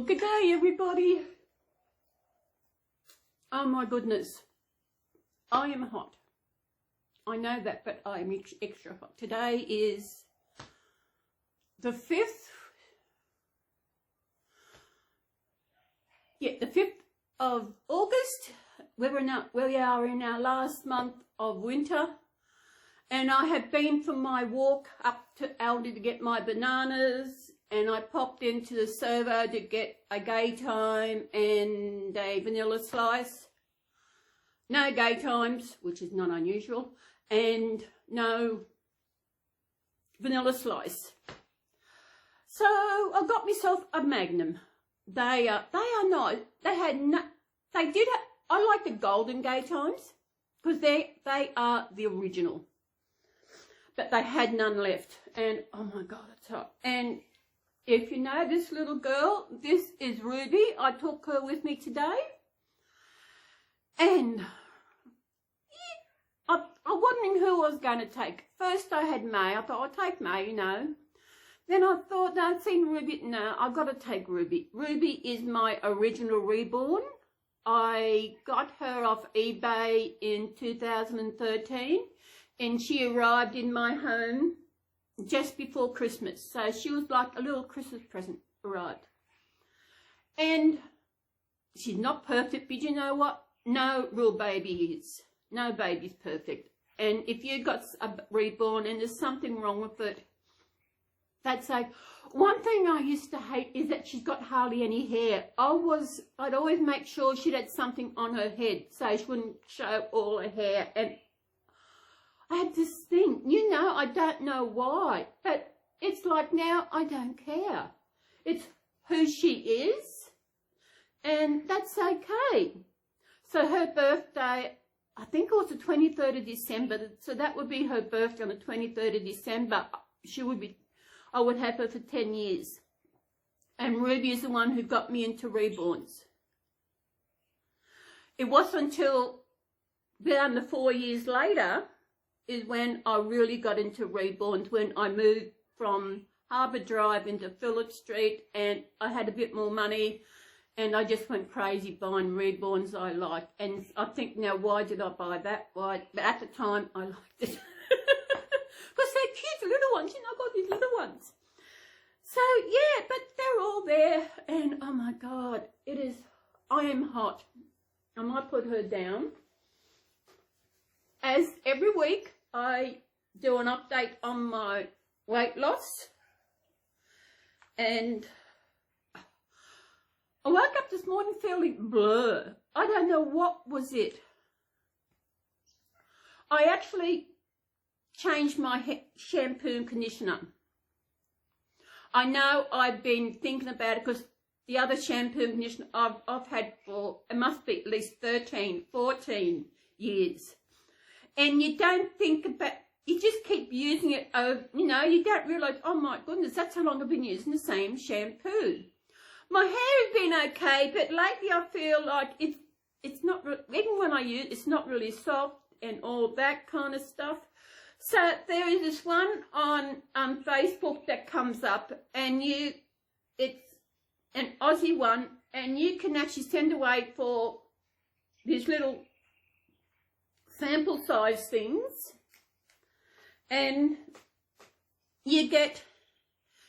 good day, everybody. Oh my goodness, I am hot. I know that, but I am extra hot. Today is the 5th. Yeah, the 5th of August. We are in our last month of winter, and I have been for my walk up to Aldi to get my bananas, and I popped into the servo to get a gay time and a vanilla slice. No gay times, which is not unusual, and no vanilla slice. So I got myself a Magnum. They are not. I like the golden gay times because they are the original, but they had none left. And oh my God, it's hot. And if you know this little girl, this is Ruby. I took her with me today, and I'm wondering who I was going to take. First I had May. I thought I'll take May, you know. Then I thought, no, I've seen Ruby. No, I've got to take Ruby. Ruby is my original Reborn. I got her off eBay in 2013, and she arrived in my home just before Christmas. So she was like a little Christmas present arrived. And she's not perfect, but you know what? No real baby is. No baby's perfect. And if you got a Reborn and there's something wrong with it, that's like, one thing I used to hate is that she's got hardly any hair. I'd always make sure she had something on her head so she wouldn't show all her hair. And I had this thing, you know, I don't know why, but it's like now I don't care. It's who she is, and that's okay. So her birthday, I think it was the 23rd of December, so that would be her birthday on the 23rd of December. I would have her for 10 years. And Ruby is the one who got me into Reborns. It wasn't until around the 4 years later is when I really got into Reborns, when I moved from Harbour Drive into Phillip Street, and I had a bit more money, and I just went crazy buying Reborns I liked. And I think now, why did I buy that? Why? But at the time, I liked it. Because they're cute little ones, you know, I've got these little ones. So, yeah, but they're all there, and oh my God, I am hot. I might put her down. As every week, I do an update on my weight loss, and I woke up this morning feeling blur. I don't know what was it. I actually changed my shampoo and conditioner. I know I've been thinking about it because the other shampoo and conditioner I've had for, it must be at least 13, 14 years. And you don't think about, you just keep using it over, you know, you don't realise, oh my goodness, that's how long I've been using the same shampoo. My hair has been okay, but lately I feel like it's not, even when I use it's not really soft and all that kind of stuff. So there is this one on Facebook that comes up, and it's an Aussie one, and you can actually send away for these little sample size things, and you get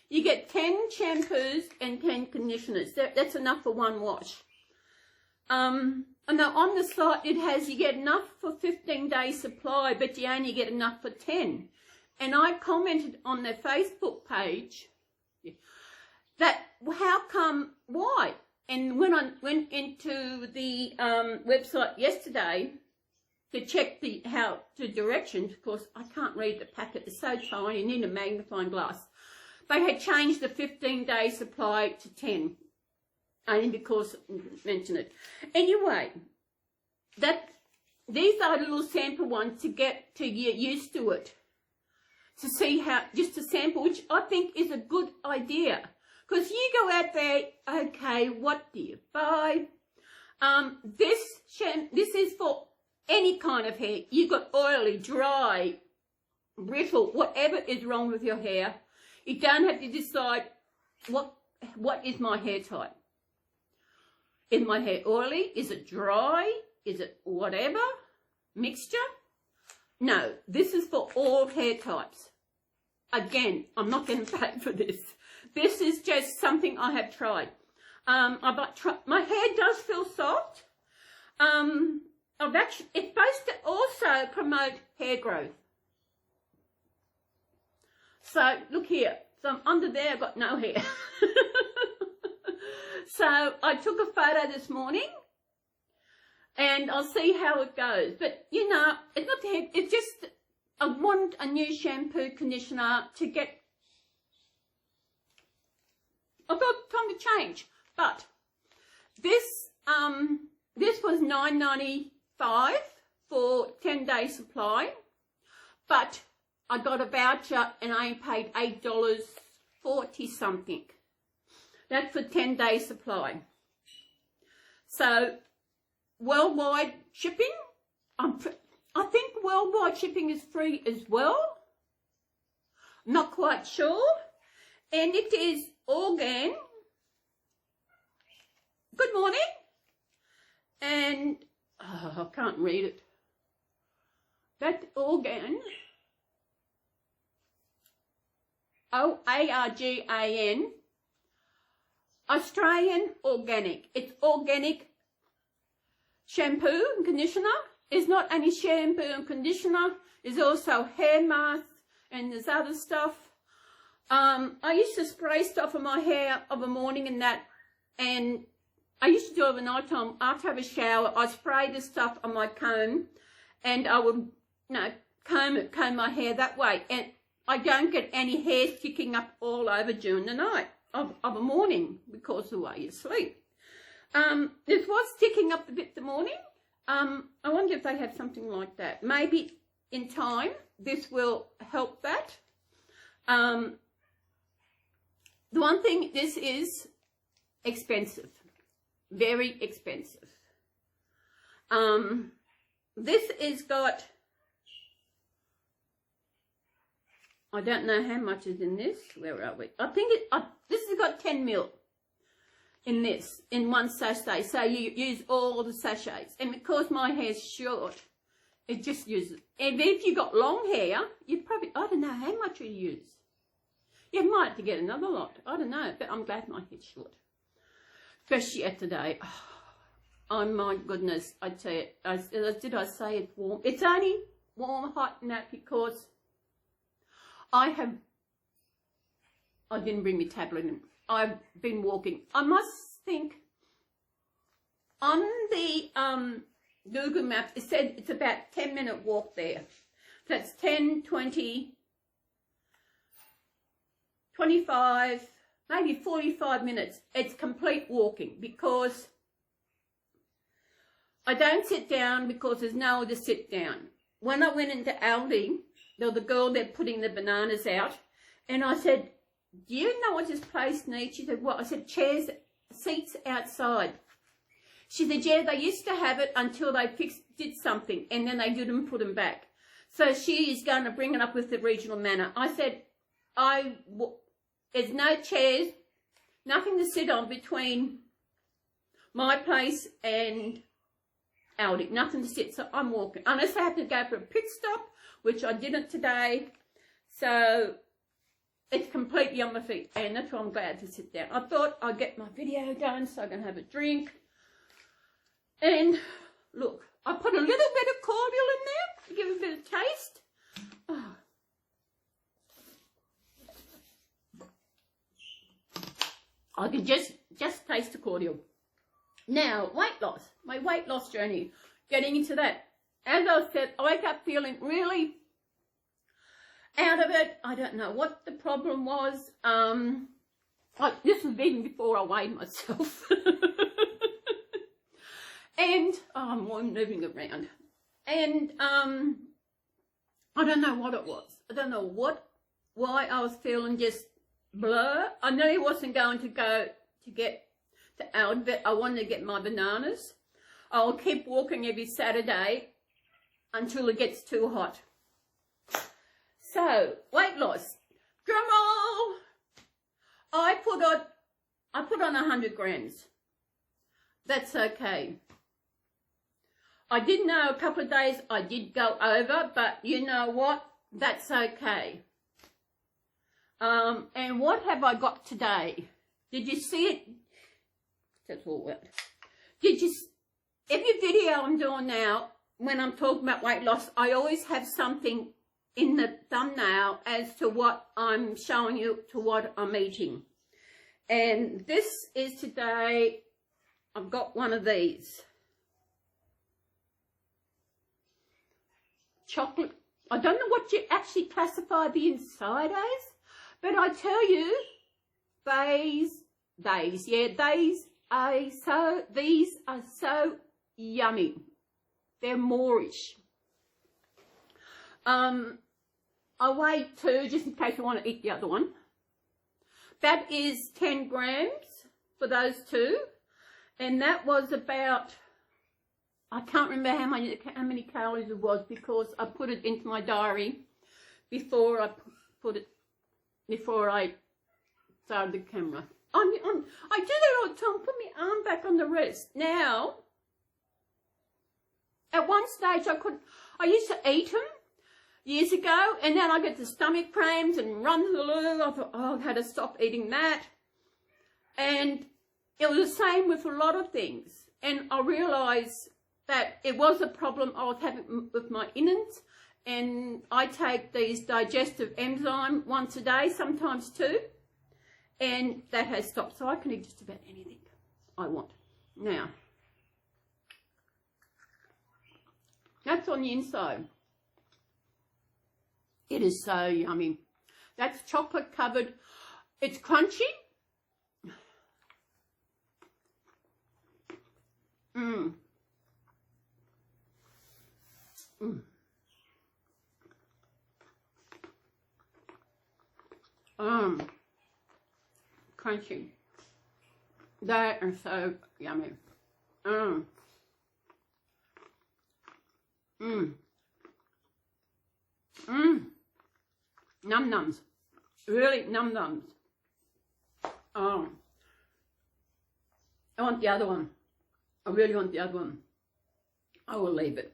10 shampoos and 10 conditioners. That's enough for one wash. And now on the site it has you get enough for 15-day supply, but you only get enough for 10. And I commented on their Facebook page that how come, why? And when I went into the website yesterday to check the directions, of course I can't read the packet, it's so tiny, you need a magnifying glass. They had changed the 15-day supply to 10. Only because I mentioned it. Anyway, these are little sample ones to get used to it. To see how, just to sample, which I think is a good idea. Because you go out there, okay, what do you buy? This is for any kind of hair. You've got oily, dry, brittle, whatever is wrong with your hair. You don't have to decide what is my hair type. Is my hair oily? Is it dry? Is it whatever? Mixture? No, this is for all hair types. Again, I'm not getting paid for this. This is just something I have tried. My hair does feel soft. It's supposed to also promote hair growth. So look here. So I'm under there, I've got no hair. So I took a photo this morning, and I'll see how it goes. But you know, it's not the hair. It's just I want a new shampoo conditioner to get. I thought time to change, but this was $9.95 for 10-day supply, but I got a voucher and I paid $8.40 something. That's for 10-day supply. So worldwide shipping, I think worldwide shipping is free as well. Not quite sure. And it is organ. Good morning. And I can't read it. That organ. OARGAN. Australian organic. It's organic shampoo and conditioner. It's not only shampoo and conditioner. It's also hair mask and there's other stuff. I used to spray stuff on my hair of a morning and that, and I used to do it at night time. After I have a shower, I spray the stuff on my comb, and I would, comb my hair that way, and I don't get any hair sticking up all over during the night of a morning because of the way you sleep. This was sticking up a bit the morning. I wonder if they have something like that. Maybe in time this will help that. The one thing, this is expensive, very expensive. This is got, I don't know how much is in this. Where are we? I think this has got 10 ml in this, in one sachet. So you use all the sachets. And because my hair's short, it just uses. And if you got long hair, you probably, I don't know how much you use. You might have to get another lot. I don't know, but I'm glad my hair's short. Especially at today. Oh my goodness, I tell you, did I say it's warm? It's only warm, hot and that because I didn't bring my tablet in. I've been walking. I must think on the Google Maps, it said it's about 10-minute walk there. That's 10, 20, 25, maybe 45 minutes. It's complete walking because I don't sit down because there's nowhere to sit down. When I went into Aldi, there was the girl there putting the bananas out, and I said, do you know what this place needs? She said, what? I said, chairs, seats outside. She said, yeah, they used to have it until they did something, and then they didn't put them back. So she is going to bring it up with the regional manager. I said, there's no chairs, nothing to sit on between my place and Aldi, nothing to sit, so I'm walking. Unless I have to go for a pit stop, which I didn't today, so it's completely on my feet, and that's why I'm glad to sit down. I thought I'd get my video done so I can have a drink. And look, I put a little bit of cordial in there to give it a bit of taste. Oh. I can just taste the cordial. Now, weight loss, my weight loss journey, getting into that. As I said, I wake up feeling really out of it. I don't know what the problem was. This was even before I weighed myself. And I'm moving around. And I don't know what it was. I don't know why I was feeling just blur. I knew I wasn't going to go to get to Aldi, but I wanted to get my bananas. I'll keep walking every Saturday until it gets too hot. So, weight loss. Drum roll! I put on 100 grams. That's okay. I did know a couple of days I did go over, but you know what? That's okay. And what have I got today? Did you see it? That's all that. Did you? Every video I'm doing now, when I'm talking about weight loss, I always have something in the thumbnail as to what I'm showing you, to what I'm eating. And this is today, I've got one of these. Chocolate. I don't know what you actually classify the inside as, but I tell you, these are so yummy. They're Moorish. I weighed 2 just in case you want to eat the other one. That is 10 grams for those 2, and that was about, I can't remember how many calories it was because I put it into my diary before I started the camera. I do that all the time. Put my arm back on the wrist. Now, at one stage I used to eat them years ago, and then I get the stomach cramps and run to the loo. I thought, oh, I had to stop eating that. And it was the same with a lot of things. And I realised that it was a problem I was having with my innards. And I take these digestive enzyme once a day, sometimes 2. And that has stopped. So I can eat just about anything I want. Now, that's on the inside. It is so yummy. That's chocolate covered. It's crunchy. Mmm. Mmm. Crunchy. They are so yummy. Mmm. Mmm. Mmm. Num nums. Really num nums. Oh. I want the other one. I really want the other one. I will leave it.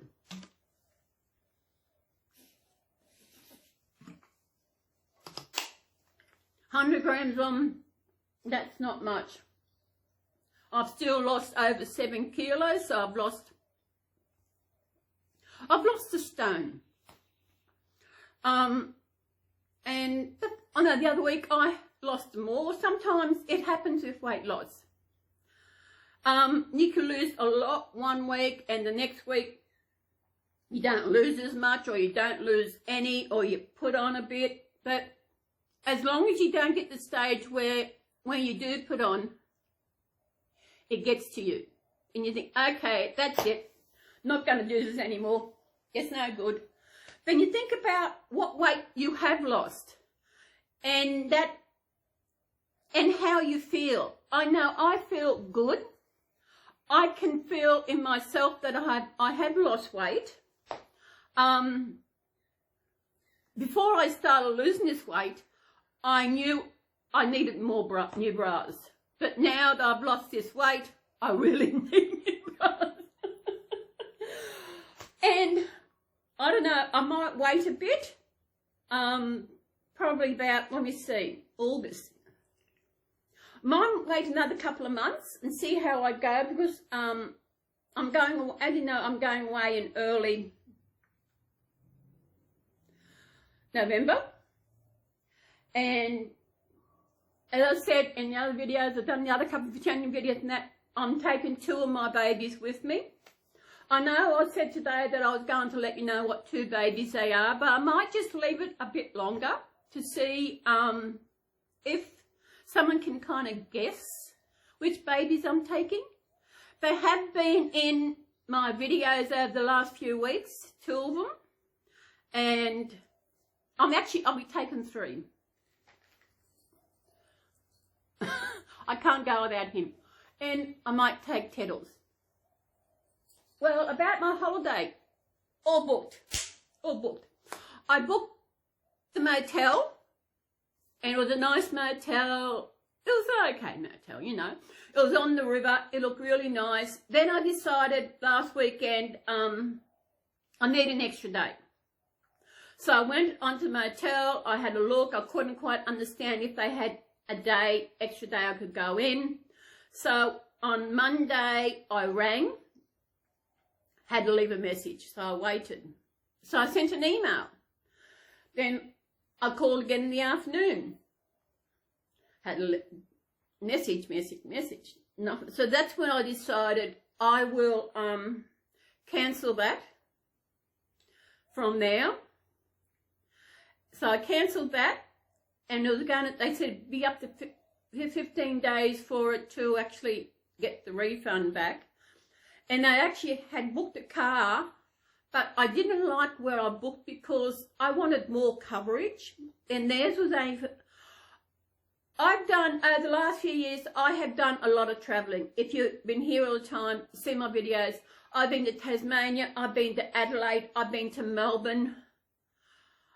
$100 grams on, that's not much. I've still lost over 7 kilos, so I've lost a stone. And I know the other week I lost more. Sometimes it happens with weight loss. You can lose a lot one week and the next week you don't lose as much, or you don't lose any, or you put on a bit. But as long as you don't get to the stage where when you do put on, it gets to you. And you think, okay, that's it. Not going to do this anymore. It's no good. Then you think about what weight you have lost and how you feel. I know I feel good. I can feel in myself that I have lost weight. Before I started losing this weight, I knew I needed more new bras. But now that I've lost this weight, I really need new bras. And I don't know, I might wait a bit. Probably about, let me see, August. Might wait another couple of months and see how I go, because I'm going, as you know, I'm going away in early November. And as I said in the other videos, I've done the other couple of channel videos and that, I'm taking 2 of my babies with me. I know I said today that I was going to let you know what 2 babies they are, but I might just leave it a bit longer to see if someone can kind of guess which babies I'm taking. They have been in my videos over the last few weeks, 2 of them, and I'll be taking 3. I can't go without him. And I might take Teddles. Well, about my holiday, all booked. I booked the motel, and it was a nice motel, It was an okay motel, you know. It was on the river. It looked really nice. Then I decided last weekend I need an extra day. So I went onto the motel. I had a look. I couldn't quite understand if they had a day, extra day I could go in. So on Monday I rang, had to leave a message. So I waited. So I sent an email. Then I called again in the afternoon. Had a message. Nothing. So that's when I decided I will cancel that from now. So I cancelled that, and it was going to, they said, be up to 15 days for it to actually get the refund back. And I actually had booked a car, but I didn't like where I booked because I wanted more coverage, and theirs was only for, I've done, over the last few years, I have done a lot of travelling. If you've been here all the time, see my videos, I've been to Tasmania, I've been to Adelaide, I've been to Melbourne,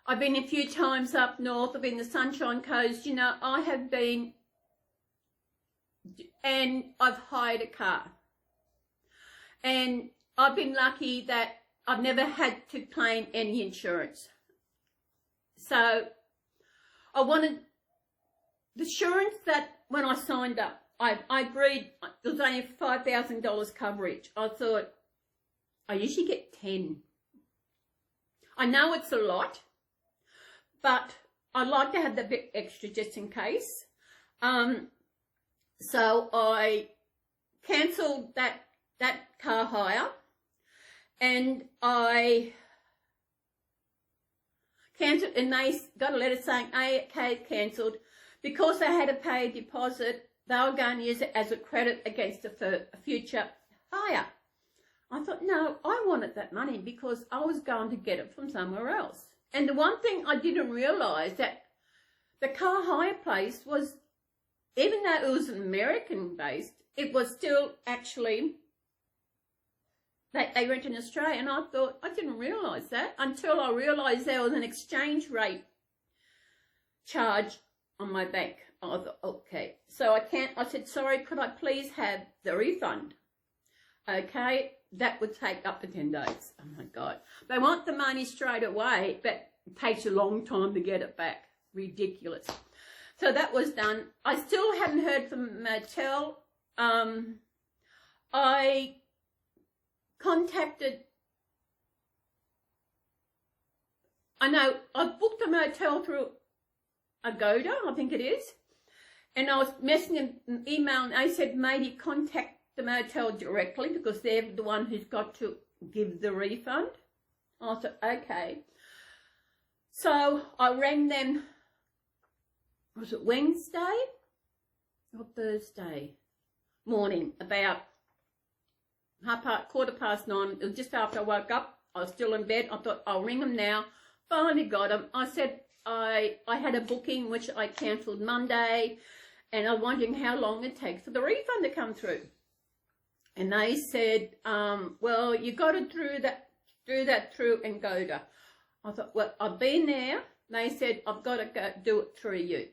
I've been a few times up north, I've been to the Sunshine Coast, you know, I have been, and I've hired a car. And I've been lucky that I've never had to claim any insurance. So I wanted the insurance that when I signed up, I agreed there was only $5,000 coverage. I thought, I usually get 10. I know it's a lot, but I'd like to have the bit extra just in case. So I cancelled that car hire, and I cancelled, and they got a letter saying, okay, cancelled. Because they had to pay a deposit, they were going to use it as a credit against a future hire. I thought, no, I wanted that money because I was going to get it from somewhere else. And the one thing I didn't realise, that the car hire place was, even though it was American-based, it was still actually, they went in Australia, and I thought, I didn't realise that until I realised there was an exchange rate charge on my bank. I thought, okay. So I said, sorry, could I please have the refund? Okay, that would take up to 10 days. Oh my God. They want the money straight away, but it takes a long time to get it back. Ridiculous. So that was done. I still hadn't heard from motel. I contacted, I know, I booked a motel through Agoda, I think it is, and I was messaging an email, and they said maybe contact the motel directly because they're the one who's got to give the refund. I thought, okay. So I rang them, was it Wednesday or Thursday morning, about 9:15. It was just after I woke up. I was still in bed. I thought, I'll ring them now. Finally got them. I said, I had a booking which I cancelled Monday, and I'm wondering how long it takes for the refund to come through. And they said, well, you got to do that through Agoda. I thought, well, I've been there. They said, I've got to go do it through you.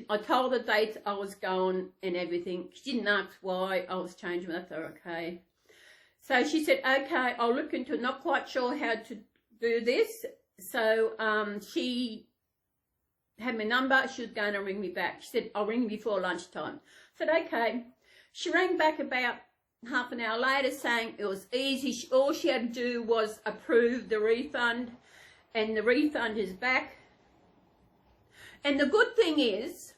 I told the dates I was going and everything. She didn't ask why I was changing. I thought, okay. So she said, okay, I'll look into it. Not quite sure how to do this. So she had my number. She was going to ring me back. She said, I'll ring you before lunchtime. I said, okay. She rang back about half an hour later saying it was easy. All she had to do was approve the refund, and the refund is back. And the good thing is,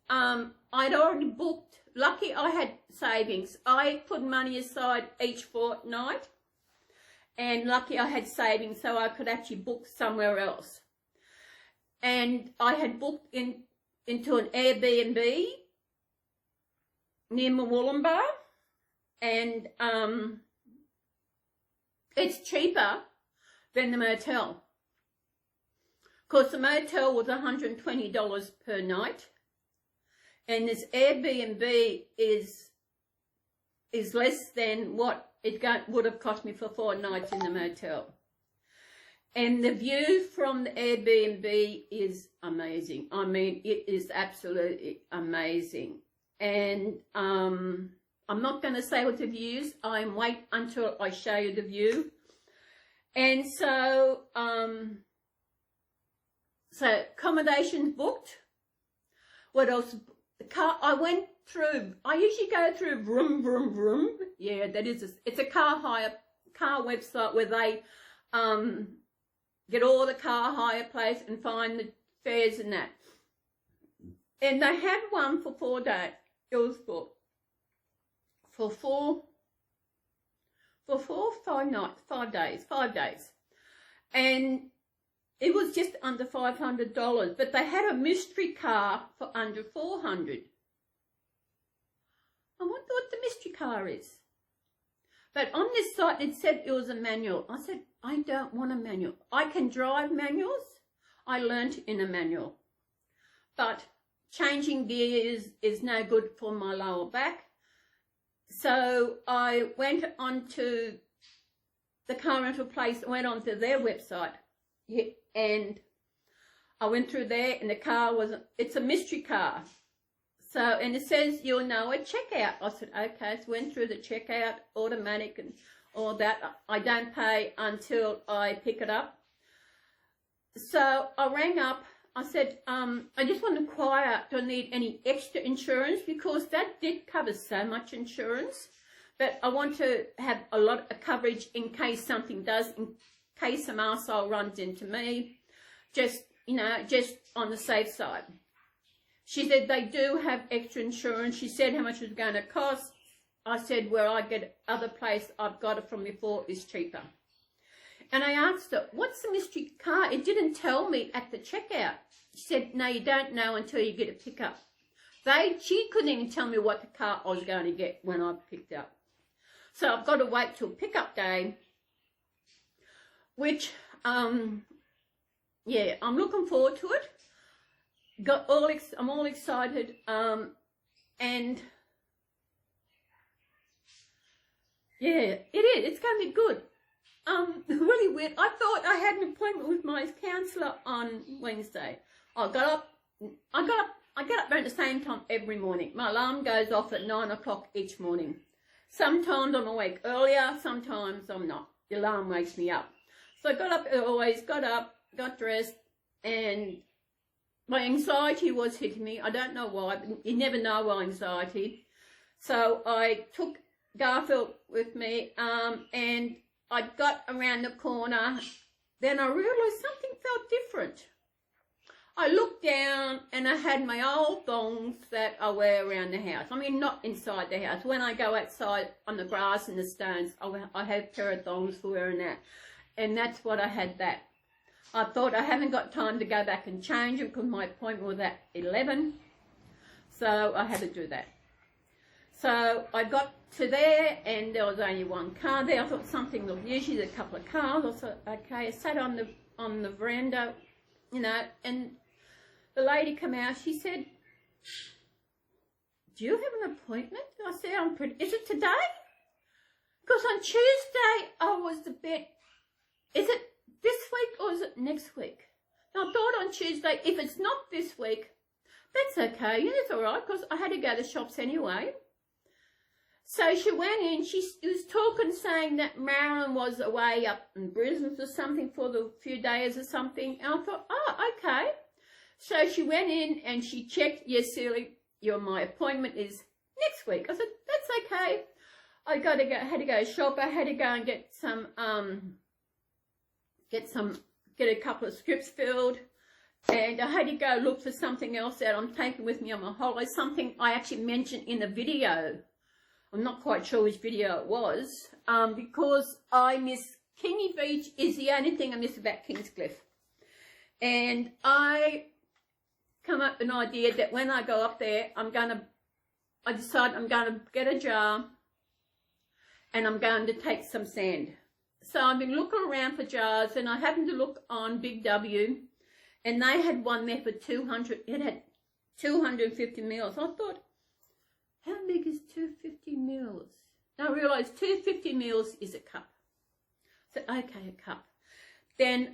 I'd already booked, lucky I had savings. I put money aside each fortnight, and lucky I had savings so I could actually book somewhere else. And I had booked into an Airbnb near Murwillumbah, and it's cheaper than the motel. Because the motel was $120 per night, and this Airbnb is less than what it would have cost me for 4 nights in the motel. And the view from the Airbnb is amazing. I mean, it is absolutely amazing. And I'm not going to say what the views. I'm wait until I show you the view. And so, accommodations booked. What else? The car. I went through. I usually go through vroom vroom vroom. Yeah, that is. It's a car website where they get all the car hire place and find the fares and that. And they had one for 4 days. It was for 5 days. And it was just under $500, but they had a mystery car for under $400. I wonder what the mystery car is. But on this site, it said it was a manual. I said, I don't want a manual. I can drive manuals. I learnt in a manual. But changing gears is no good for my lower back. So I went onto the car rental place, went onto their website, and I went through there, and the car it's a mystery car. So, and it says you'll know at checkout. I said, okay, so went through the checkout, automatic and all that. I don't pay until I pick it up. So I rang up. I said, I just want to inquire, do I need any extra insurance? Because that did cover so much insurance. But I want to have a lot of coverage in case something does, in case some arsehole runs into me. Just, you know, just on the safe side. She said they do have extra insurance. She said how much it was going to cost. I said where I get other place I've got it from before is cheaper. And I asked her, what's the mystery car? It didn't tell me at the checkout. She said, no, you don't know until you get a pickup. She couldn't even tell me what the car I was going to get when I picked up. So I've got to wait till pickup day, which, yeah, I'm looking forward to it. I'm all excited, and yeah, it is. It's going to be good. Really weird. I thought I had an appointment with my counsellor on Wednesday. I get up around the same time every morning. My alarm goes off at 9 o'clock each morning. Sometimes I'm awake earlier, sometimes I'm not. The alarm wakes me up. So I got up, got dressed, and my anxiety was hitting me. I don't know why, but you never know why anxiety. So I took Garfield with me, and I got around the corner. Then I realised something felt different. I looked down and I had my old thongs that I wear around the house. I mean, not inside the house. When I go outside on the grass and the stones, I have a pair of thongs for wearing that. And that's what I had that. I thought I haven't got time to go back and change it because my appointment was at 11. So I had to do that. So I got to there and there was only one car there. I thought something looked, usually there's a couple of cars. I thought, okay, I sat on the veranda, you know, and the lady came out. She said, do you have an appointment? I said, is it today? Because on Tuesday I was a bit, is it this week or is it next week? And I thought on Tuesday, if it's not this week, that's okay. Yeah, it's all right because I had to go to the shops anyway. So she went in, she was talking, saying that Marilyn was away up in Brisbane or something for the few days or something. And I thought, oh, okay. So she went in and she checked, yes, Celie, my appointment is next week. I said, that's okay. I had to go shop. I had to go and get a couple of scripts filled. And I had to go look for something else that I'm taking with me on my holiday, something I actually mentioned in a video. I'm not quite sure which video it was, because I miss Kingy Beach is the only thing I miss about Kingscliff. And I come up with an idea that when I go up there, I decide I'm going to get a jar and I'm going to take some sand. So I've been looking around for jars and I happened to look on Big W and they had one there for 200, it had 250 mils. I thought, how big is 250 mils? Now I realised 250 mils is a cup. So, okay, a cup. Then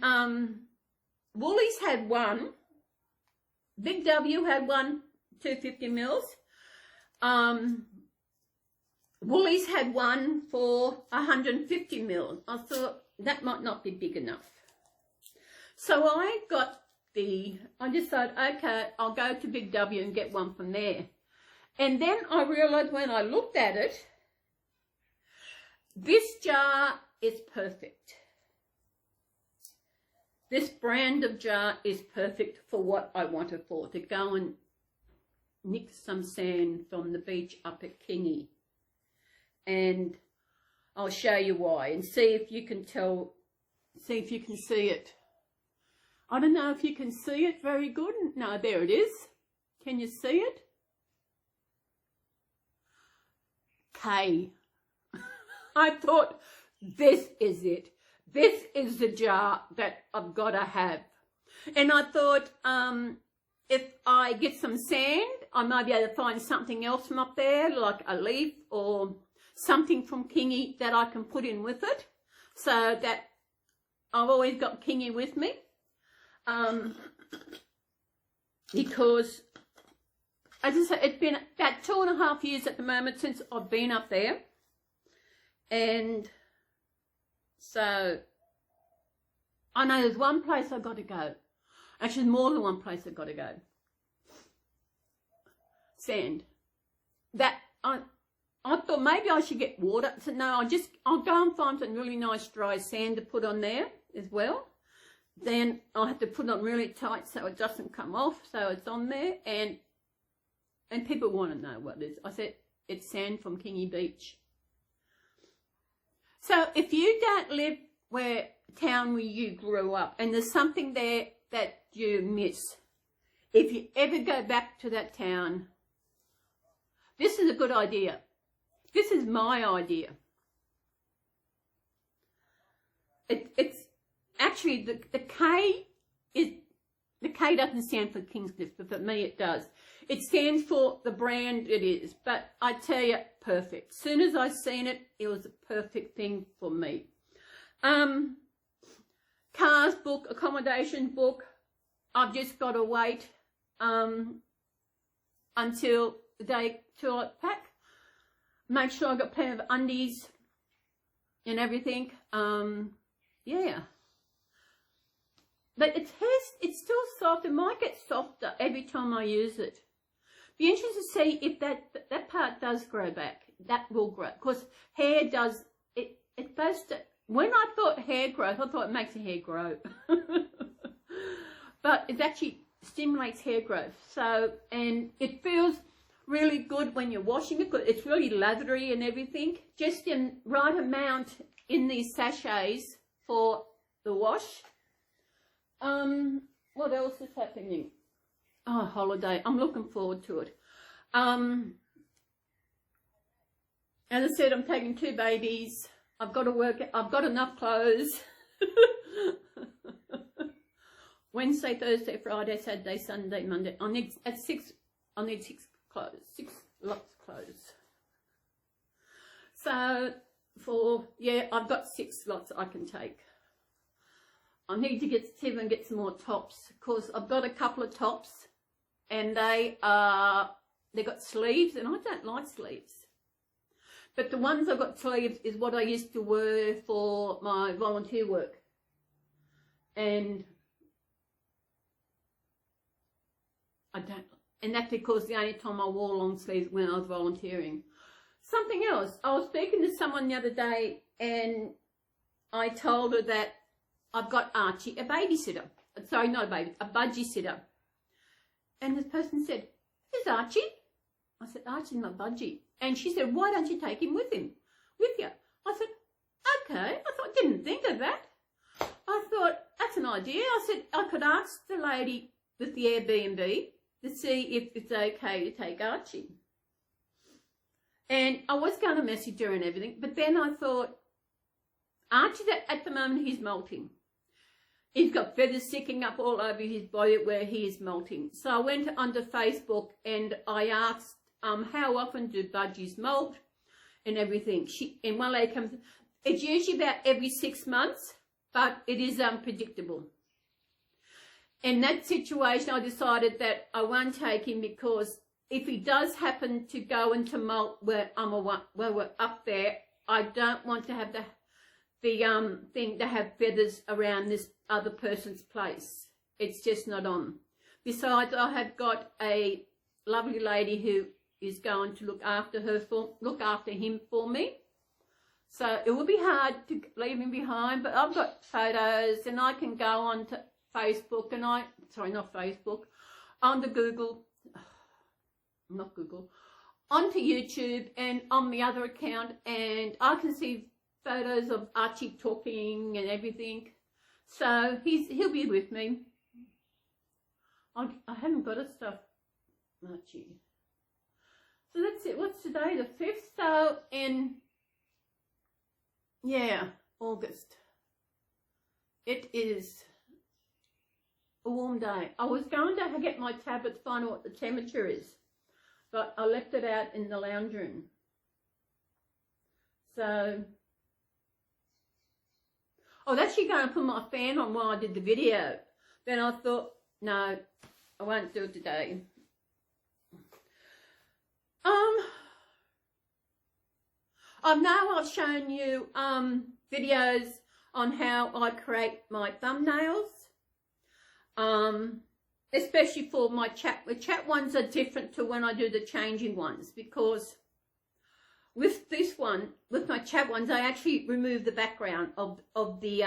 Woolies had one. Big W had one, 250 mils. Woolies had one for 150 mils. I thought that might not be big enough. So I decided, okay, I'll go to Big W and get one from there. And then I realised when I looked at it, this jar is perfect. This brand of jar is perfect for what I want it for, to go and nick some sand from the beach up at Kingy. And I'll show you why and see if you can see if you can see it. I don't know if you can see it very good. No, there it is. Can you see it? K. I thought, this is it. This is the jar that I've got to have. And I thought, if I get some sand, I might be able to find something else from up there, like a leaf or something from Kingy that I can put in with it, so that I've always got Kingy with me. Because, as I say, it's been about 2.5 years at the moment since I've been up there. And so, I know there's one place I've got to go. Actually, more than one place I've got to go. Sand. That, I thought maybe I should get water. So no, I'll go and find some really nice dry sand to put on there as well. Then I'll have to put it on really tight so it doesn't come off, so it's on there. And people want to know what it is. I said, it's sand from Kingy Beach. So if you don't live town where you grew up, and there's something there that you miss, if you ever go back to that town, this is a good idea. This is my idea. It's actually the K doesn't stand for Kingscliff, but for me it does. It stands for the brand it is, but I tell you, perfect. As soon as I seen it, it was a perfect thing for me. Cars book, accommodation book, I've just got to wait until the day till I pack. Make sure I've got plenty of undies and everything. Yeah. But it's still soft. It might get softer every time I use it. Be interested to see if that part does grow back. That will grow. Because hair does, it's supposed to, when I thought hair growth, I thought it makes the hair grow. But it actually stimulates hair growth. So, and it feels really good when you're washing it. It's really lathery and everything. Just in right amount in these sachets for the wash. What else is happening? Oh, holiday. I'm looking forward to it. As I said, I'm taking 2 babies. I've got to work. I've got enough clothes. Wednesday, Thursday, Friday, Saturday, Sunday, Monday. I need 6 clothes. 6 lots of clothes. So I've got 6 lots I can take. I need to get some more tops, because I've got a couple of tops and they've got sleeves, and I don't like sleeves. But the ones I've got sleeves is what I used to wear for my volunteer work. And that's because the only time I wore long sleeves when I was volunteering. Something else, I was speaking to someone the other day and I told her that I've got Archie, a babysitter. Sorry, not a baby, a budgie sitter. And this person said, "Who's Archie?" I said, "Archie's my budgie." And she said, "Why don't you take him with you?" I said, "Okay." I didn't think of that. I thought, that's an idea. I said, I could ask the lady with the Airbnb to see if it's okay to take Archie. And I was going to message her and everything, but then I thought, Archie, at the moment, he's molting. He's got feathers sticking up all over his body where he is molting. So I went onto Facebook and I asked, how often do budgies molt and everything. And one lady comes, it's usually about every 6 months. but it is unpredictable. In that situation, I decided that I won't take him, because if he does happen to go into molt where we're up there, I don't want to have the thing to have feathers around this other person's place. It's just not on. Besides, I have got a lovely lady who is going to look after him for me. So it will be hard to leave him behind, but I've got photos, and I can go on to Facebook, and onto Google, onto YouTube and on the other account, and I can see photos of Archie talking and everything. So he'll be with me. I haven't got a stuffed Archie. So that's it. What's today? The 5th. So in August. It is a warm day. I was going to get my tablet to find out what the temperature is, but I left it out in the lounge room. So I was actually going to put my fan on while I did the video. Then I thought, no, I won't do it today. I've shown you videos on how I create my thumbnails. Especially for my chat. The chat ones are different to when I do the changing ones, because with this one, with my chat ones, I actually remove the background of the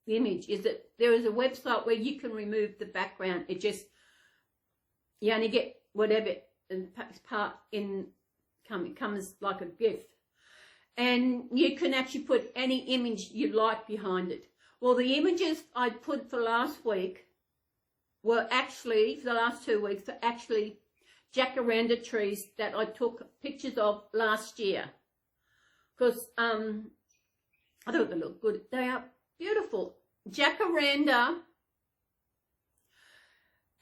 image. Is that there is a website where you can remove the background. It just, you only get whatever part in comes like a gift, and you can actually put any image you like behind it. Well, the images I put for last week were actually, for the last 2 weeks, are actually jacaranda trees that I took pictures of last year. Because I thought they look good. They are beautiful. Jacaranda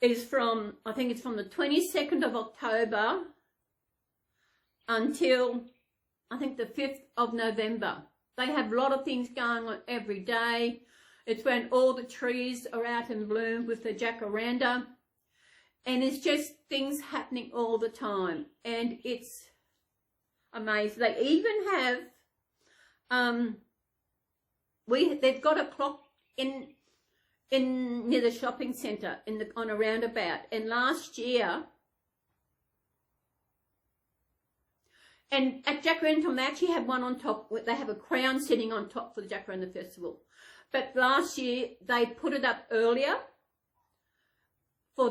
is from, I think it's from the 22nd of October until, I think, the 5th of November. They have a lot of things going on every day. It's when all the trees are out in bloom with the jacaranda. And it's just things happening all the time. And it's amazing. They even have, they've got a clock in near the shopping centre on a roundabout. And last year, and at Jacaranda, they actually had one on top. They have a crown sitting on top for the Jacaranda Festival. But last year, they put it up earlier for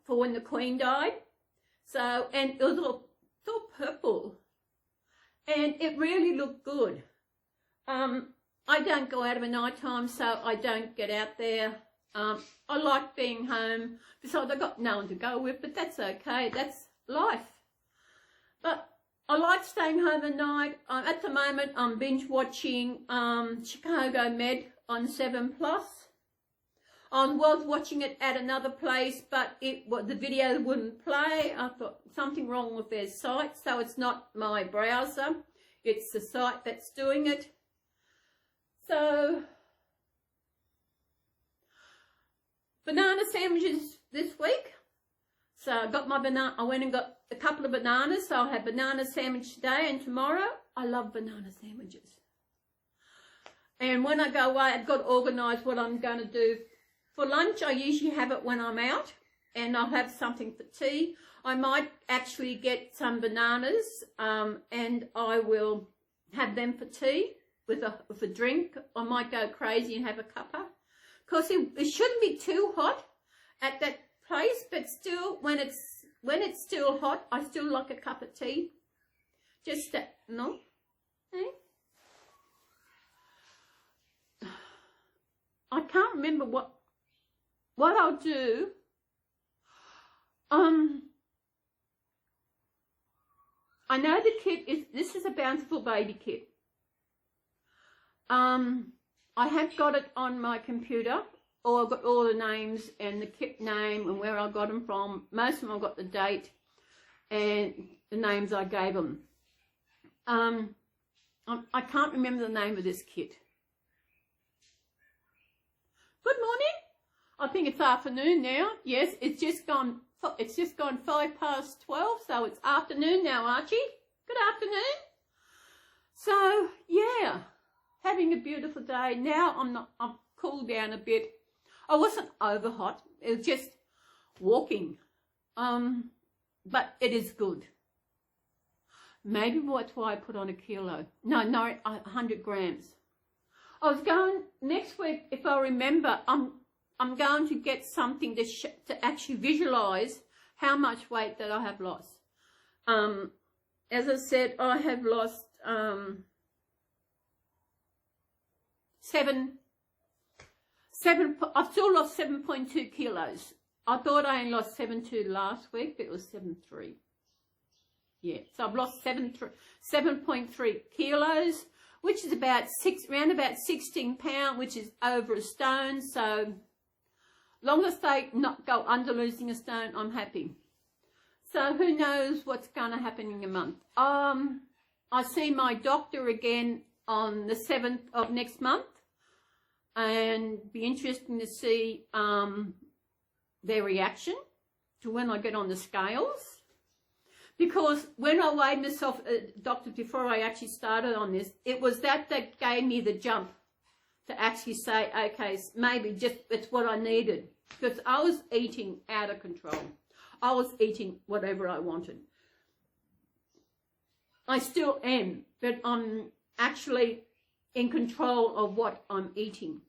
when the Queen died. So, and it was all purple. And it really looked good. I don't go out of a night time, so I don't get out there. I like being home. Besides, I've got no one to go with, but that's okay. That's life. But I like staying home at night. At the moment, I'm binge watching Chicago Med on 7+. I was watching it at another place, but the video wouldn't play. I thought something wrong with their site, so it's not my browser. It's the site that's doing it. So, banana sandwiches this week. So I got my banana. I went and got a couple of bananas. So I'll have banana sandwich today and tomorrow. I love banana sandwiches. And when I go away, I've got to organise what I'm going to do for lunch. I usually have it when I'm out, and I'll have something for tea. I might actually get some bananas, and I will have them for tea with a drink. I might go crazy and have a cuppa. Because it shouldn't be too hot at that place, but still, when it's still hot, I still like a cup of tea. Just that, no? Eh? I can't remember what I'll do. I know the kit this is a Bountiful Baby kit. I have got it on my computer, or I've got all the names and the kit name and where I got them from. Most of them I've got the date and the names I gave them. I can't remember the name of this kit. Good morning. I think it's afternoon now. Yes, it's just gone 12:05, so it's afternoon now, Archie. Good afternoon. So, yeah, having a beautiful day. Now I've cooled down a bit. I wasn't over hot. It was just walking. But it is good. Maybe that's why I put on a kilo. No, 100 grams. I was going next week, if I remember, I'm going to get something to actually visualize how much weight that I have lost. As I said, I have lost I've still lost 7.2 kilos. I thought I only lost 7.2 last week, but it was 7.3. Yeah, so I've lost 7.3 kilos, which is around about 16 pounds, which is over a stone. So long as they not go under losing a stone, I'm happy. So who knows what's going to happen in a month. I see my doctor again on the 7th of next month, and be interesting to see their reaction to when I get on the scales. Because when I weighed myself, doctor, before I actually started on this, it was that gave me the jump to actually say, okay, maybe just it's what I needed. Because I was eating out of control. I was eating whatever I wanted. I still am, but I'm actually in control of what I'm eating.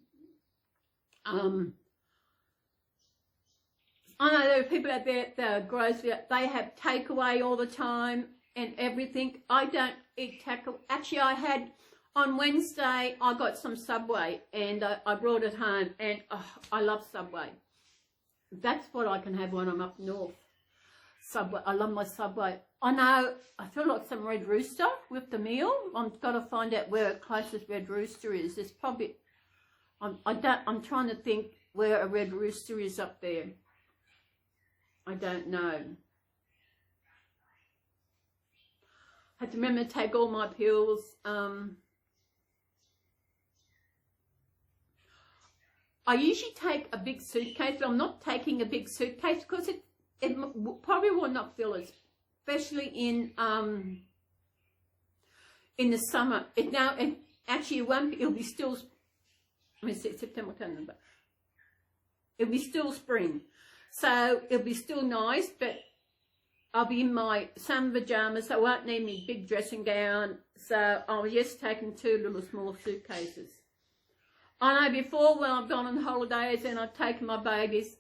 I know there are people out there that are grocery, they have takeaway all the time and everything. I don't eat takeaway. Actually, on Wednesday, I got some Subway and I brought it home, and I love Subway. That's what I can have when I'm up north. Subway. I love my Subway. I know, I feel like some Red Rooster with the meal. I've got to find out where the closest Red Rooster is. There's probably, I'm trying to think where a Red Rooster is up there. I don't know. I had to remember to take all my pills. I usually take a big suitcase, but I'm not taking a big suitcase because it probably will not fill it, especially in the summer. Actually it won't be. It'll be still. Let me see, September, October. It'll be still spring. So it'll be still nice, but I'll be in my summer pajamas, so I won't need my big dressing gown. So I'll just taking 2 little small suitcases. I know before, when I've gone on holidays and I've taken my babies,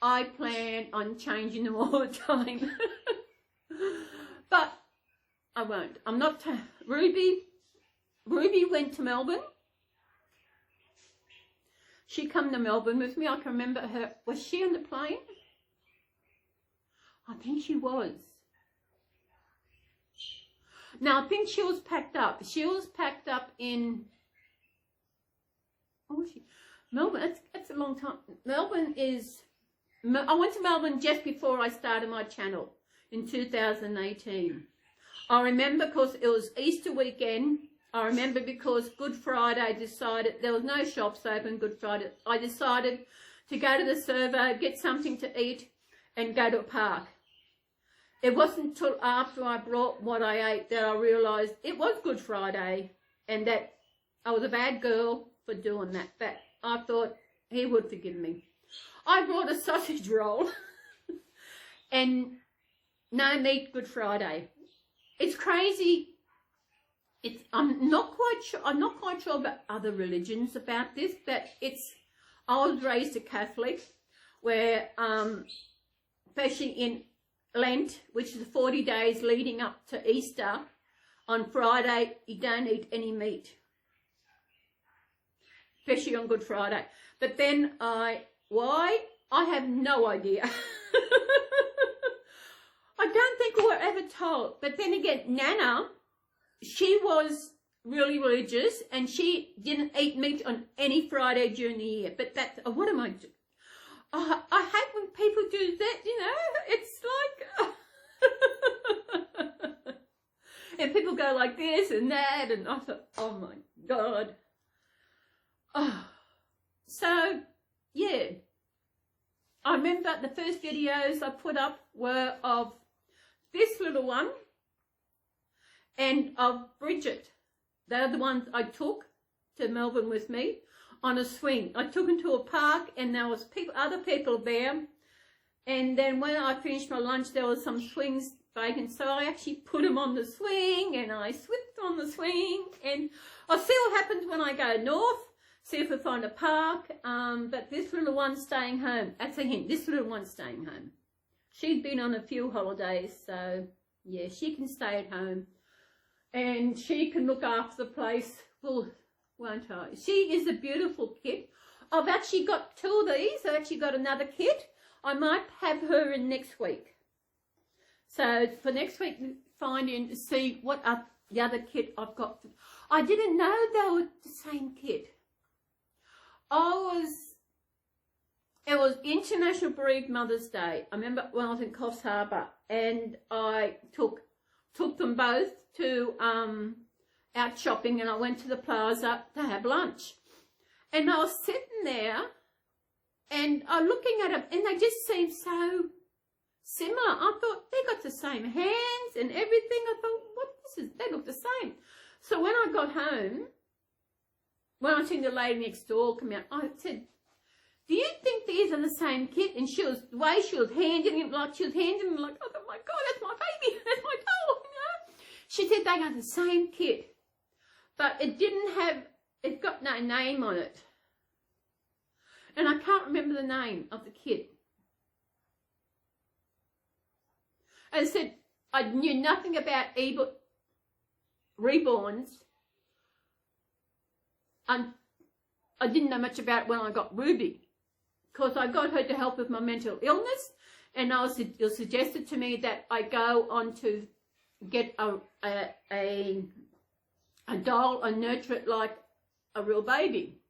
I plan on changing them all the time. But I won't. I'm not. Ruby went to Melbourne. She come to Melbourne with me. I can remember her. Was she on the plane? I think she was. Now, I think she was packed up. She was packed up in... Oh, was she? Melbourne. That's a long time. Melbourne is... I went to Melbourne just before I started my channel in 2018. I remember because it was Easter weekend. I remember because Good Friday decided, there was no shops open Good Friday. I decided to go to the servo, get something to eat and go to a park. It wasn't until after I brought what I ate that I realised it was Good Friday and that I was a bad girl for doing that. But I thought he would forgive me. I brought a sausage roll and no meat Good Friday. It's crazy. I'm not quite sure about other religions about this, but I was raised a Catholic where, especially in Lent, which is the 40 days leading up to Easter, on Friday you don't eat any meat, especially on Good Friday. But then why? I have no idea. I don't think we were ever told. But then again, Nana, she was really religious and she didn't eat meat on any Friday during the year. But that's, what am I doing? I hate when people do that, you know. It's like... and people go like this and that, and I thought, oh my God. Oh. So, yeah, I remember the first videos I put up were of this little one and of Bridget. They're the ones I took to Melbourne with me on a swing. I took them to a park and there was other people there. And then when I finished my lunch, there was some swings vacant. So I actually put them on the swing and I slipped on the swing. And I'll see what happens when I go north, see if I find a park. But this little one's staying home. That's a hint. This little one's staying home. She's been on a few holidays. So, yeah, she can stay at home. And she can look after the place. Well, won't I? She is a beautiful kit. I've actually got 2 of these. I've actually got another kit. I might have her in next week. So for next week, find in to see what the other kit I've got. I didn't know they were the same kit. It was International Bereaved Mother's Day. I remember when I was in Coffs Harbour, and I took them both to out shopping, and I went to the plaza to have lunch. And I was sitting there, and I'm looking at them, and they just seemed so similar. I thought, they got the same hands and everything. I thought, they look the same. So when I got home, when I seen the lady next door come out, I said, do you think these are the same kit? And the way she was handing him, like, I thought, my God, that's my baby, that's my doll, you know. She said they got the same kit, but it got no name on it. And I can't remember the name of the kit. I said, I knew nothing about Reborns. And I didn't know much about it when I got Ruby, because I got her to help with my mental illness, and it was suggested to me that I go on to get a doll and nurture it like a real baby.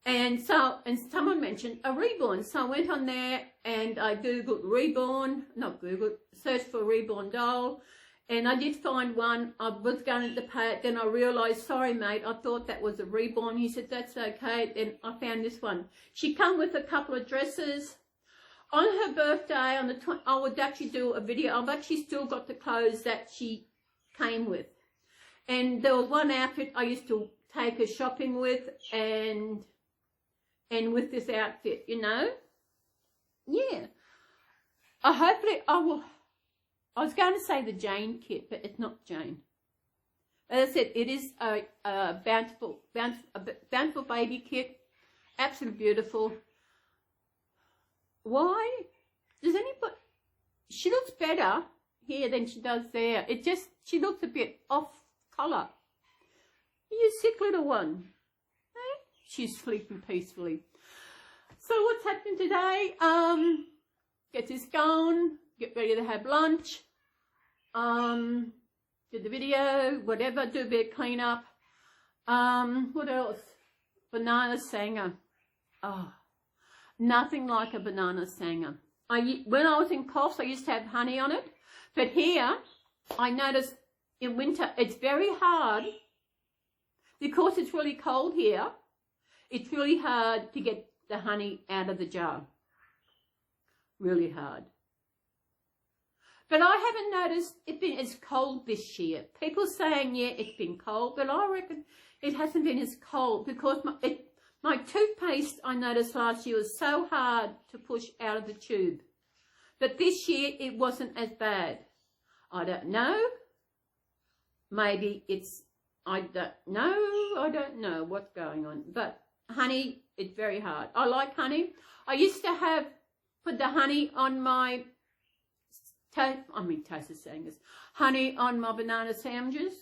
And someone mentioned a Reborn. So I went on there and I Googled Reborn, searched for Reborn doll. And I did find one. I was going to pay it. Then I realised, sorry, mate, I thought that was a Reborn. He said, that's okay. Then I found this one. She come with a couple of dresses. On her birthday, I would actually do a video. I've actually still got the clothes that she came with. And there was one outfit I used to take her shopping with, and with this outfit, you know. Yeah. Hopefully I will. I was going to say the Jane kit, but it's not Jane. As I said, it is a bountiful baby kit. Absolutely beautiful. Why? Does anybody... She looks better here than she does there. She looks a bit off colour. You sick little one. Eh? She's sleeping peacefully. So what's happening today? Get this going. Get ready to have lunch. Do the video, whatever, do a bit of clean up. What else? Banana sanger. Oh, nothing like a banana sanger. When I was in Coffs, I used to have honey on it. But here, I noticed in winter, it's very hard, because it's really cold here, it's really hard to get the honey out of the jar. Really hard. But I haven't noticed it been as cold this year. People saying, yeah, it's been cold, but I reckon it hasn't been as cold, because my toothpaste, I noticed last year, was so hard to push out of the tube. But this year, it wasn't as bad. I don't know. Maybe it's, I don't know what's going on. But honey, it's very hard. I like honey. I used to put the honey on my honey on my banana sandwiches.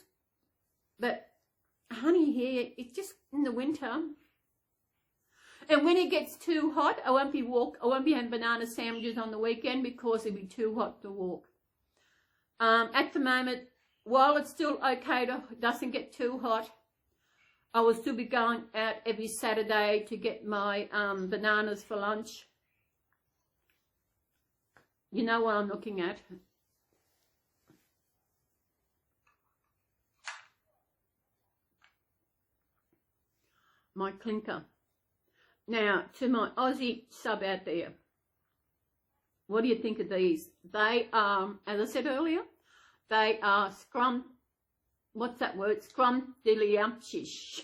But honey here, it's just in the winter. And when it gets too hot, I won't be having banana sandwiches on the weekend, because it'll be too hot to walk. At the moment, while it's still okay, doesn't get too hot, I will still be going out every Saturday to get my bananas for lunch. You know what I'm looking at. My clinker. Now, to my Aussie sub out there, what do you think of these? They are, as I said earlier, they are what's that word? Scrumptious.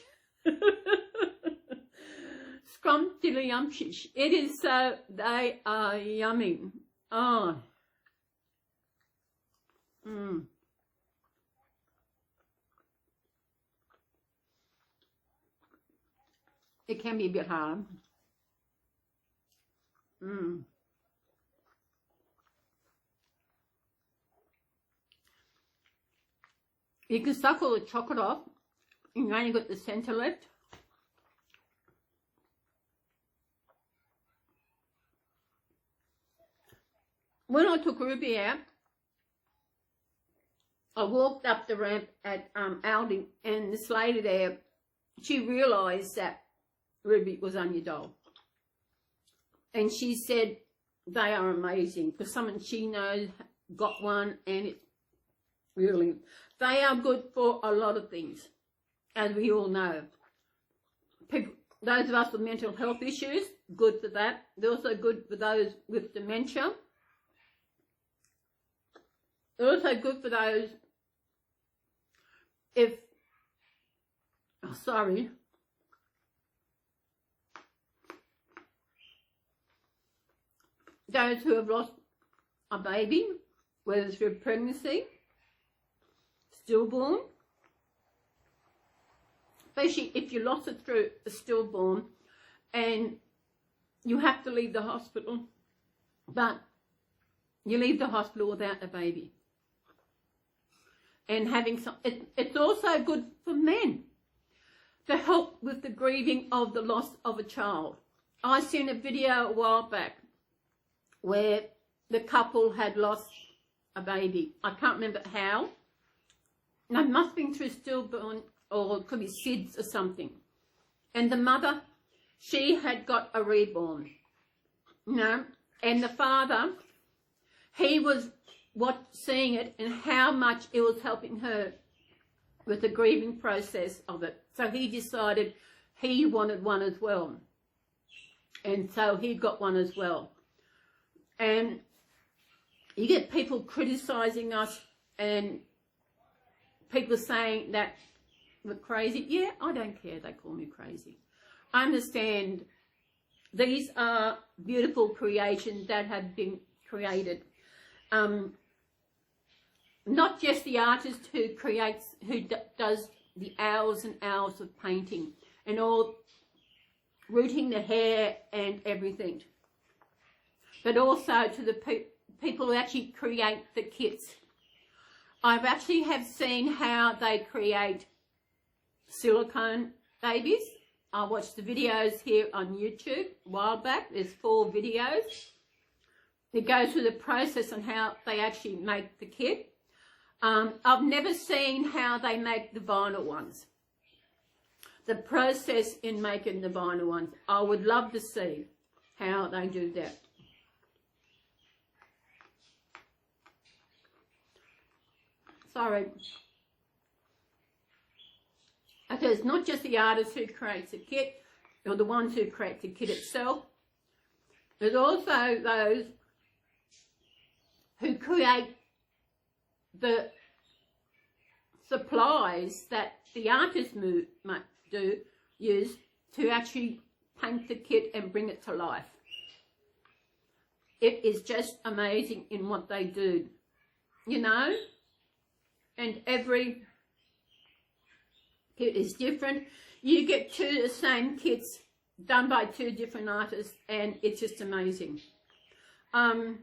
Scrumptious. It is so, they are yummy. Oh. It can be a bit hard. You can suck all the chocolate off, and you only got the centre left. When I took Ruby out, I walked up the ramp at Aldi, and this lady there, she realised that Ruby was on your doll. And she said, they are amazing, because someone she knows got one, and it's really, they are good for a lot of things, as we all know. People, those of us with mental health issues, good for that. They're also good for those with dementia. They're also good for those those who have lost a baby, whether through pregnancy, stillborn, especially if you lost it through a stillborn and you have to leave the hospital, but you leave the hospital without a baby. And having some, it's also good for men to help with the grieving of the loss of a child. I seen a video a while back where the couple had lost a baby. I can't remember how. And it must have been through stillborn, or it could be SIDS or something. And the mother, she had got a reborn. You know, and the father, he was seeing it and how much it was helping her with the grieving process of it. So he decided he wanted one as well. And so he got one as well. And you get people criticising us and people saying that we're crazy. Yeah, I don't care, they call me crazy. I understand these are beautiful creations that have been created. Not just the artist who does the hours and hours of painting and all, rooting the hair and everything, but also to the people who actually create the kits. I've actually have seen how they create silicone babies. I watched the videos here on YouTube a while back. There's 4 videos. They go through the process on how they actually make the kit. I've never seen how they make the vinyl ones. The process in making the vinyl ones. I would love to see how they do that. Sorry. Okay, it's not just the artist who creates the kit, or the ones who create the kit itself. There's also those who create the supplies that the artists use to actually paint the kit and bring it to life. It is just amazing in what they do, you know, and every kit is different. You get 2 the same kits done by 2 different artists, and it's just amazing. Let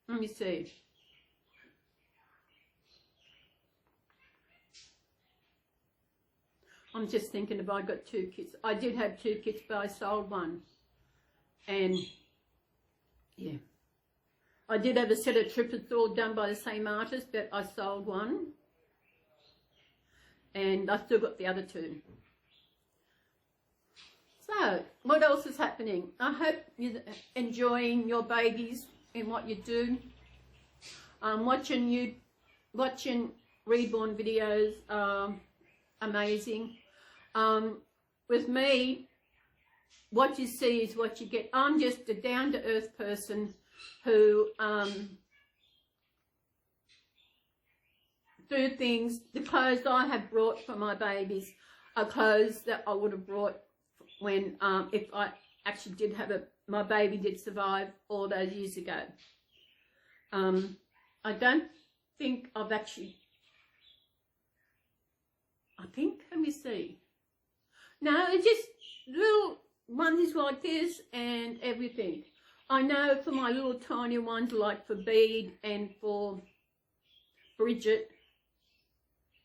me see. I'm just thinking if I got 2 kits. I did have 2 kits, but I sold one. And yeah, I did have a set of triplets all done by the same artist, but I sold one. And I still got the other 2. So, what else is happening? I hope you're enjoying your babies and what you do. Watching Reborn videos are amazing. With me, what you see is what you get. I'm just a down-to-earth person who do things. The clothes I have brought for my babies are clothes that I would have brought when if I actually did have my baby did survive all those years ago. I don't think I've actually, let me see. No, it's just little ones like this and everything. I know for my little tiny ones, like for Bede and for Bridget.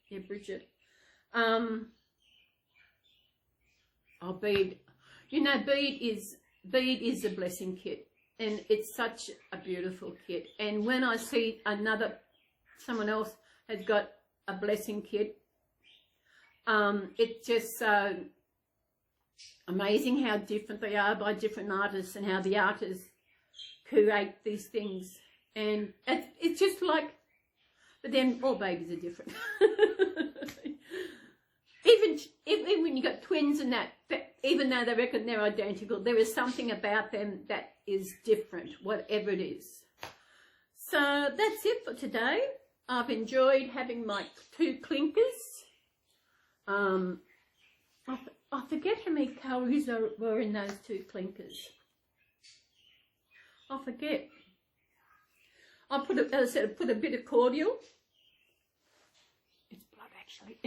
Yeah, Bridget. Oh, Bede. You know, Bede is a blessing kit, and it's such a beautiful kit. And when I see someone else has got a blessing kit, it's just so amazing how different they are by different artists and how the artists create these things. And it's just like, but then all babies are different. Even when you got twins and that, even though they reckon they're identical, there is something about them that is different, whatever it is. So that's it for today. I've enjoyed having my 2 clinkers. I forget how many calories were in those 2 clinkers. I forget. I put, as I said, I put a bit of cordial. It's blood, actually.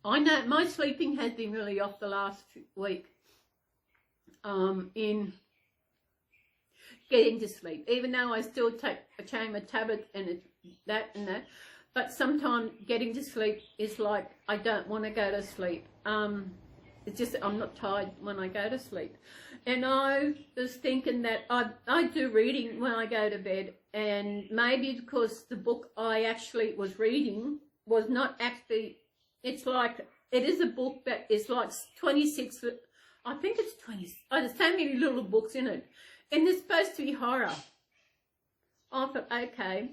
I know my sleeping has been really off the last week in getting to sleep, even though I still take my tablet and that, but sometimes getting to sleep is like I don't want to go to sleep. It's just I'm not tired when I go to sleep. And I was thinking that I do reading when I go to bed, and maybe because the book I actually was reading was not actually, it's like, it is a book that is like 26, I think it's 20, there's so many little books in it, and it's supposed to be horror. I thought, okay.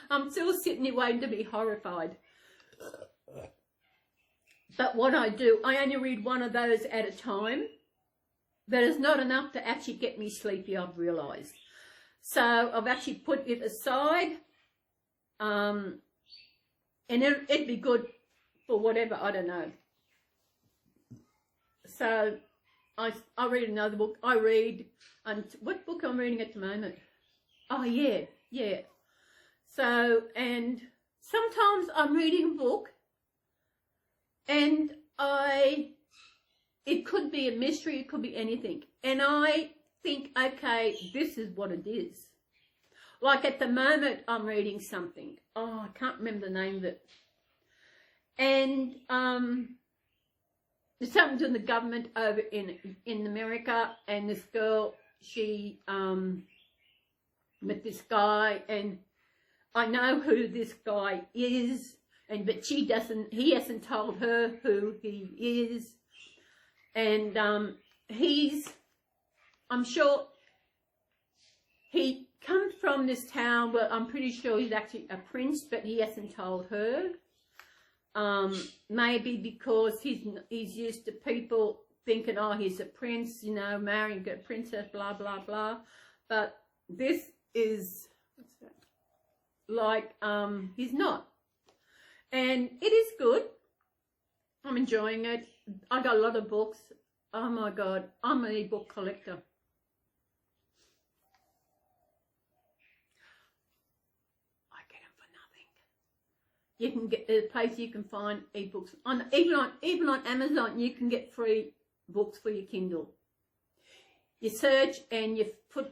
I'm still sitting here waiting to be horrified. But what I do, I only read one of those at a time. But it's not enough to actually get me sleepy, I've realised. So I've actually put it aside. And it'd be good for whatever, I don't know. So I read another book. I read, what book I'm reading at the moment? Oh, yeah. So, and sometimes I'm reading a book, and it could be a mystery, it could be anything. And I think, okay, this is what it is. Like at the moment, I'm reading something. Oh, I can't remember the name of it. And there's something to the government over in America, and this girl, she met this guy, and I know who this guy is, but he hasn't told her who he is. And I'm sure he comes from this town, but I'm pretty sure he's actually a prince, but he hasn't told her. Maybe because he's used to people thinking, oh, he's a prince, you know, marrying a princess, blah, blah, blah. But this is, what's that? Like, he's not. And it is good. I'm enjoying it. I got a lot of books. Oh my God, I'm an e-book collector. I get them for nothing. You can get a place you can find e-books even on Amazon. You can get free books for your Kindle. You search and you put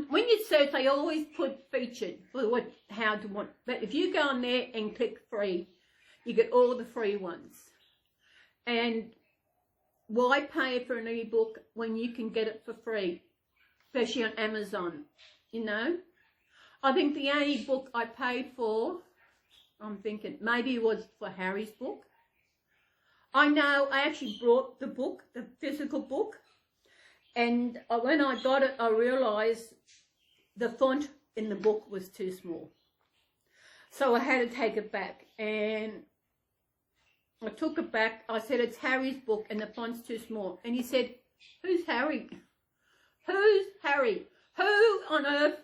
when you search, they always put featured for how to want. But if you go on there and click free, you get all the free ones. And why pay for an e-book when you can get it for free, especially on Amazon, you know? I think the only book I paid for, I'm thinking, maybe it was for Harry's book. I know I actually brought the book, the physical book, and when I got it, I realised the font in the book was too small. So I had to take it back, and I took it back. I said, it's Harry's book and the font's too small. And he said, who's Harry? Who's Harry? Who on earth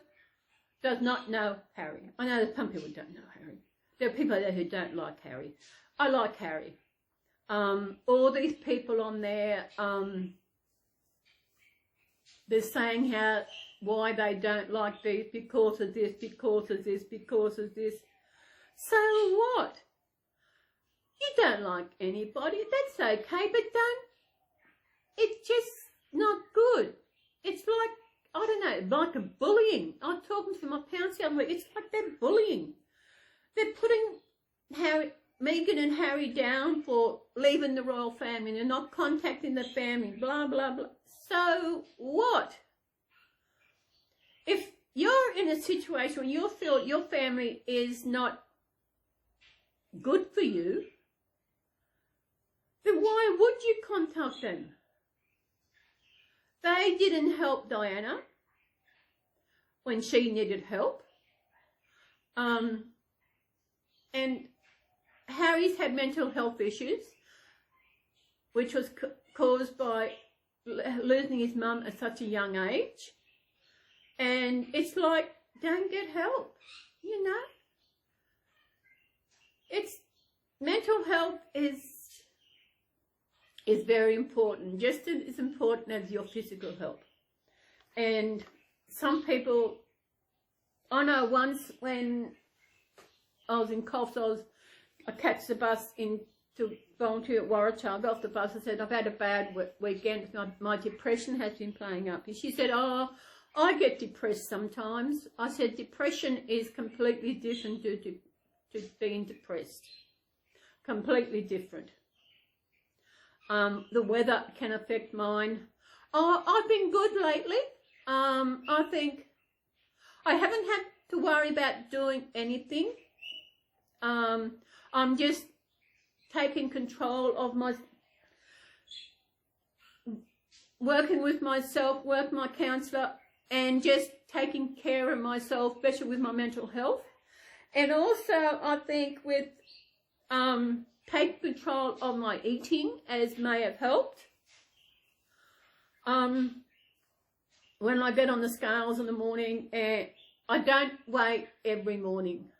does not know Harry? I know that some people don't know Harry. There are people there who don't like Harry. I like Harry. All these people on there, they're saying why they don't like these, because of this, because of this, because of this. So what? You don't like anybody, that's okay, but it's just not good. It's like, I don't know, like a bullying. I'm talking to my parents the other week, it's like they're bullying. They're putting Meghan and Harry down for leaving the royal family and not contacting the family, blah, blah, blah. So what? If you're in a situation where you feel your family is not good for you, then why would you contact them? They didn't help Diana when she needed help. And Harry's had mental health issues, which was caused by losing his mum at such a young age. And it's like, don't get help, you know. It's mental health is very important, just as important as your physical health. And some people, I know once when I was in Coffs, I catch the bus in to volunteer at Warwick. I got off the bus. I said, I've had a bad weekend. My depression has been playing up. And she said, oh, I get depressed sometimes. I said, depression is completely different to being depressed. Completely different. The weather can affect mine. Oh, I've been good lately. I think I haven't had to worry about doing anything. I'm just taking control of working with myself, working my counsellor, and just taking care of myself, especially with my mental health. And also, I think with take control of my eating, as may have helped. When I get on the scales in the morning, I don't weigh every morning.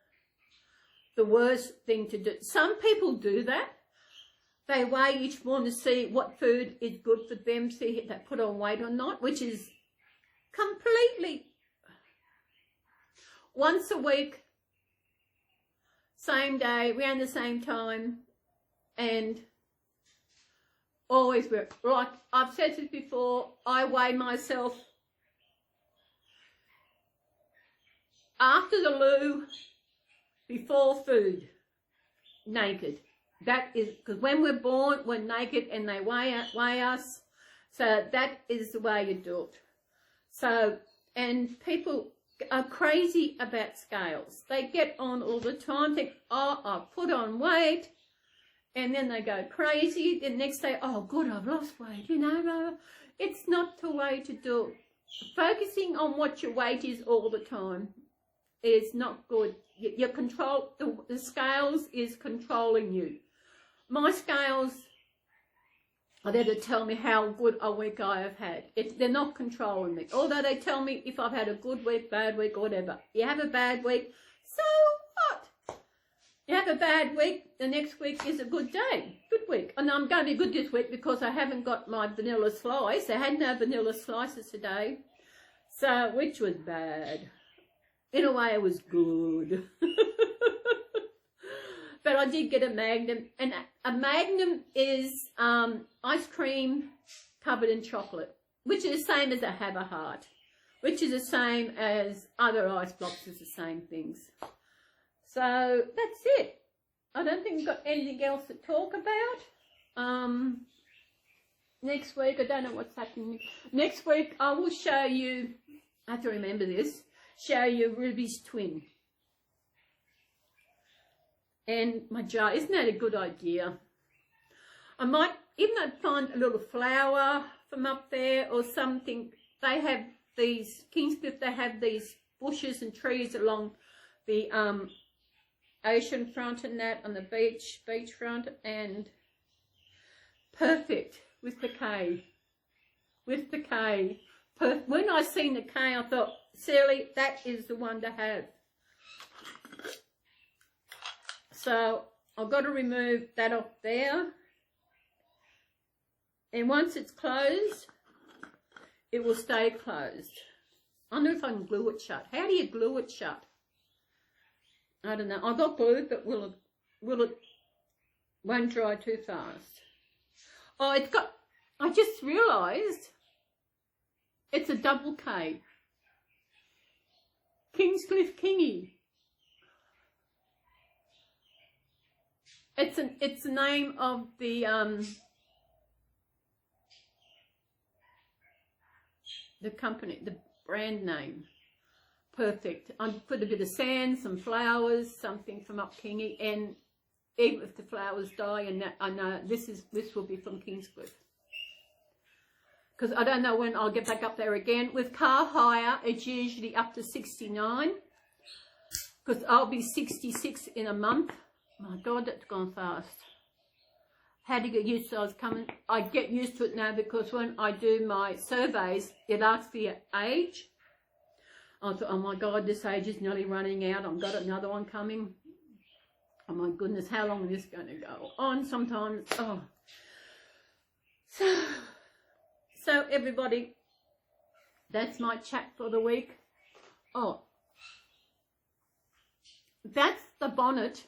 The worst thing to do. Some people do that. They weigh each morning to see what food is good for them, see if they put on weight or not, which is completely once a week, same day, around the same time, and always like I've said this before, I weigh myself after the loo, before food, naked. That is because when we're born, we're naked and they weigh us. So that is the way you do it. So, and people are crazy about scales. They get on all the time, think, oh, I've put on weight. And then they go crazy. The next day, oh, good, I've lost weight. You know, it's not the way to do it. Focusing on what your weight is all the time is not good. Your control, the scales is controlling you. My scales are there to tell me how good a week I have had. They're not controlling me. Although they tell me if I've had a good week, bad week, or whatever. You have a bad week, so what? You have a bad week, the next week is a good day, good week. And I'm going to be good this week because I haven't got my vanilla slice. I had no vanilla slices today, so which was bad. In a way, it was good. But I did get a Magnum, and a Magnum is ice cream covered in chocolate, which is the same as a Have a Heart, which is the same as other ice blocks, is the same things. So that's it. I don't think we've got anything else to talk about. Next week, I don't know what's happening. Next week, I will show you, I have to remember this, show you Ruby's twin. And my jar, isn't that a good idea? I might even find a little flower from up there or something. They have these, Kingscliff, they have these bushes and trees along the ocean front and that on the beach front, and perfect with the K. With the K. When I seen the K, I thought, Sally, that is the one to have. So I've got to remove that off there. And once it's closed, it will stay closed. I don't know if I can glue it shut. How do you glue it shut? I don't know. I've got glue, but will it won't dry too fast. Oh, it's got, I just realised it's a double K. Kingscliff Kingy. It's the name of the company, the brand name. Perfect. I put a bit of sand, some flowers, something from up Kingy, and even if the flowers die, and that, I know this will be from Kingscliff. Because I don't know when I'll get back up there again. With car hire, it's usually up to 69. Because I'll be 66 in a month. My God, that's gone fast. Had to get used to it. I get used to it now, because when I do my surveys, it asks for your age. I thought, oh my God, this age is nearly running out. I've got another one coming. Oh my goodness, how long is this going to go on? Sometimes, oh. So everybody, that's my chat for the week. Oh, that's the bonnet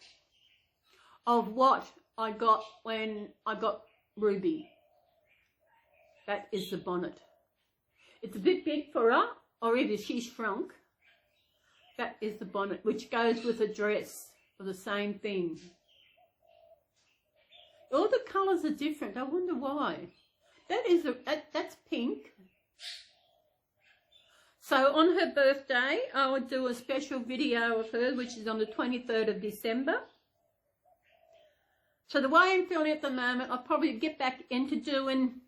of what I got when I got Ruby. That is the bonnet. It's a bit big for her, or either she's shrunk. That is the bonnet, which goes with a dress for the same thing. All the colours are different. I wonder why. That's pink. So on her birthday, I would do a special video of her, which is on the 23rd of December. So the way I'm feeling at the moment, I'll probably get back into doing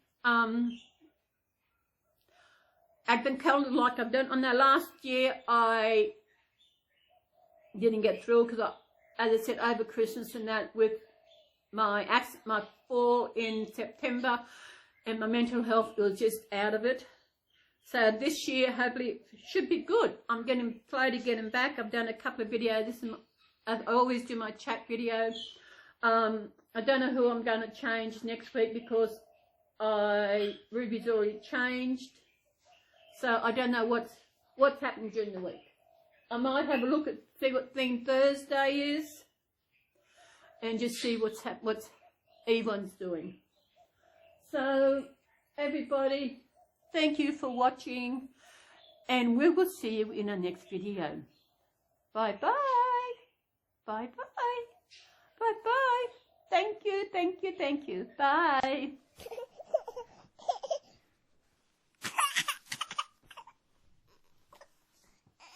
advent calendar like I've done. On the last year, I didn't get through because, as I said, over Christmas and that, with my fall in September and my mental health, it was just out of it. So this year, hopefully, should be good. I'm getting slowly getting back. I've done a couple of videos. I always do my chat videos. I don't know who I'm going to change next week, because Ruby's already changed. So I don't know what's happened during the week. I might have a look at, see what theme Thursday is, and just see what Yvonne's doing. So everybody, thank you for watching, and we will see you in our next video. Bye bye. Bye bye. Bye bye. Thank you, thank you, thank you. Bye.